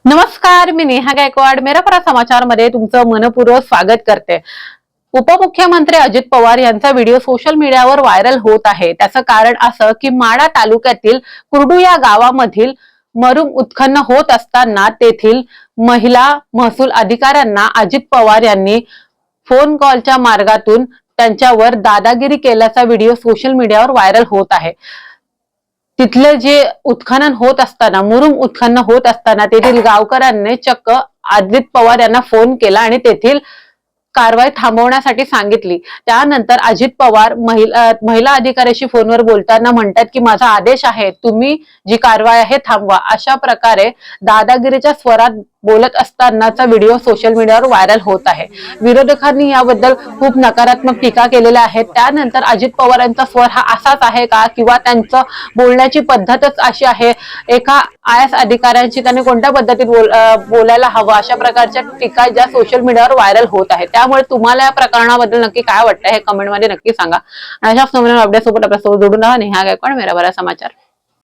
नमस्कार, मी नेहा गायकवाड मेरापरा समाचार मध्ये तुमचं मनपूर्वक स्वागत करते। उपमुख्यमंत्री अजित पवार यांचा व्हिडिओ सोशल मीडियावर व्हायरल होत आहे। त्याचं कारण असं की माढा तालुक्यातील कुर्डू या गावामधील मरुम उत्खनन होत असताना तेथील महिला महसूल अधिकाऱ्यांना अजित पवार यांनी फोन कॉलच्या मार्गातून त्यांच्यावर दादागिरी केल्याचा व्हिडिओ सोशल मीडियावर व्हायरल होत आहे। तिथले जे उत्खनन होत असताना मुरुम उत्खनन होत असताना तेथील गावकऱ्यांनी चक्क अजित पवार यांना फोन केला आणि तेथील कारवाई थांबवण्यासाठी सांगितली। त्यानंतर अजित पवार महिला अधिकाऱ्याशी फोनवर बोलताना म्हणतात की माझा आदेश आहे, तुम्ही जी कारवाई आहे थांबवा। अशा प्रकारे दादागिरीच्या स्वरात बोलत असतानाचा व्हिडिओ सोशल मीडियावर व्हायरल होत आहे। विरोधकांनी याबद्दल खूप नकारात्मक टीका केलेल्या आहेत। त्यानंतर अजित पवारांचा स्वर हा असाच आहे का किंवा त्यांचं बोलण्याची पद्धतच अशी आहे, एका आयएस अधिकाऱ्यांची त्यांनी कोणत्या पद्धतीत बोलायला हवं, अशा प्रकारच्या टीका ज्या सोशल मीडियावर व्हायरल होत आहे। त्यामुळे तुम्हाला या प्रकरणाबद्दल नक्की काय वाटतं हे कमेंट मध्ये नक्की सांगा। अशाच नवीन अपडेट सोबत आपल्यासोबत जोडून राहा। नेहा गायकवाड, मेरापरा समाचार।